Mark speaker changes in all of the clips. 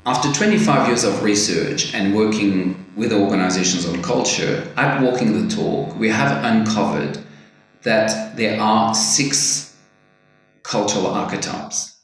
Speaker 1: After 25 years of research and working with organizations on culture, at Walking the Talk, we have uncovered that there are 6 cultural archetypes.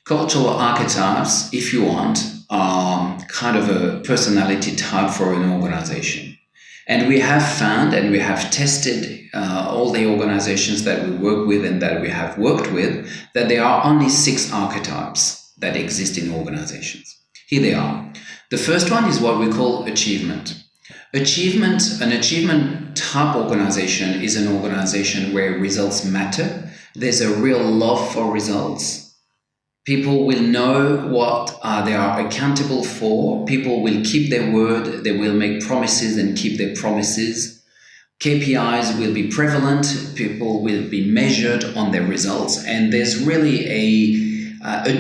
Speaker 1: Cultural archetypes, if you want, are kind of a personality type for an organization. And we have found and we have tested all the organizations that we work with and that we have worked with, that there are only 6 archetypes that exist in organizations. Here they are. The first one is what we call achievement. An achievement type organization is an organization where results matter. There's a real love for results. People will know what they are accountable for. People will keep their word. They will make promises and keep their promises. KPIs will be prevalent. People will be measured on their results. And there's really a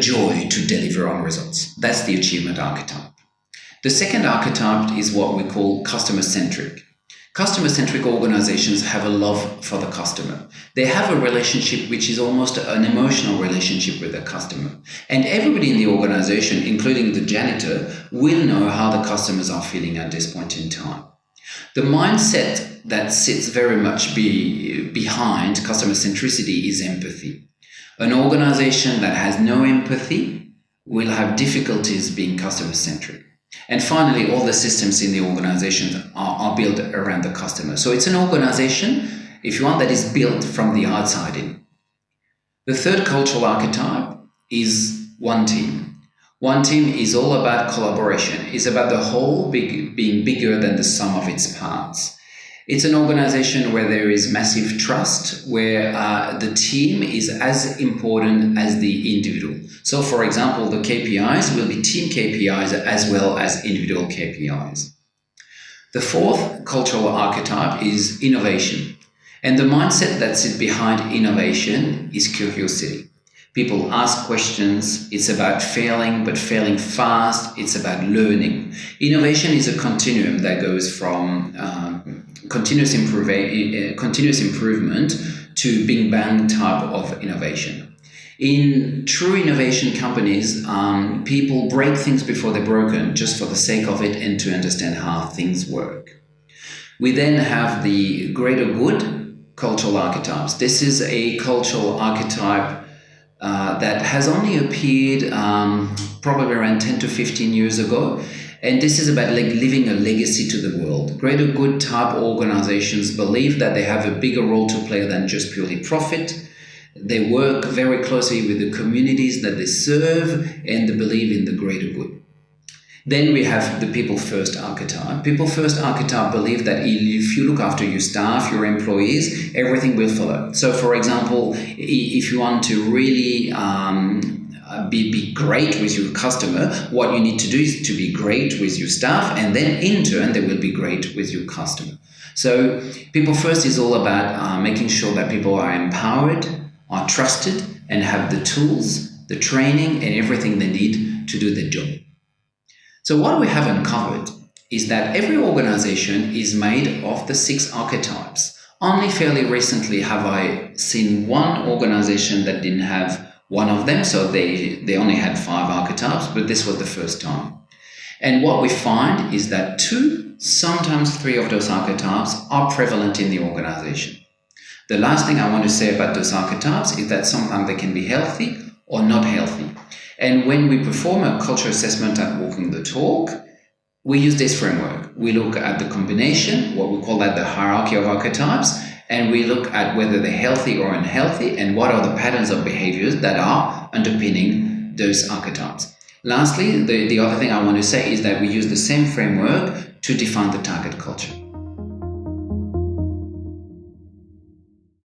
Speaker 1: joy to deliver on results. That's the achievement archetype. The second archetype is what we call customer-centric. Customer-centric organizations have a love for the customer. They have a relationship which is almost an emotional relationship with the customer. And everybody in the organization, including the janitor, will know how the customers are feeling at this point in time. The mindset that sits very much behind customer centricity is empathy. An organization that has no empathy will have difficulties being customer-centric. And finally, all the systems in the organization are built around the customer. So it's an organization, if you want, that is built from the outside in. The third cultural archetype is one team. One team is all about collaboration. It's about the whole being bigger than the sum of its parts. It's an organization where there is massive trust, where the team is as important as the individual. So, for example, the KPIs will be team KPIs as well as individual KPIs. The fourth cultural archetype is innovation. And the mindset that sits behind innovation is curiosity. People ask questions. It's about failing, but failing fast. It's about learning. Innovation is a continuum that goes from continuous improvement to Big Bang type of innovation. In true innovation companies, people break things before they're broken, just for the sake of it and to understand how things work. We then have the greater good cultural archetypes. This is a cultural archetype that has only appeared probably around 10 to 15 years ago. And this is about leaving a legacy to the world. Greater good type organizations believe that they have a bigger role to play than just purely profit. They work very closely with the communities that they serve, and they believe in the greater good. Then we have the people first archetype. People first archetype believe that if you look after your staff, your employees, everything will follow. So, for example, if you want to really be great with your customer, what you need to do is to be great with your staff, and then in turn they will be great with your customer. So people first is all about making sure that people are empowered, are trusted, and have the tools, the training, and everything they need to do their job. So what we have uncovered is that every organization is made of the 6 archetypes. Only fairly recently have I seen one organization that didn't have one of them, so they only had 5 archetypes, but this was the first time. And what we find is that 2, sometimes 3 of those archetypes are prevalent in the organization. The last thing I want to say about those archetypes is that sometimes they can be healthy or not healthy. And when we perform a culture assessment at Walking the Talk, we use this framework. We look at the combination, what we call that the hierarchy of archetypes, and we look at whether they're healthy or unhealthy and what are the patterns of behaviors that are underpinning those archetypes. Lastly, the other thing I want to say is that we use the same framework to define the target culture.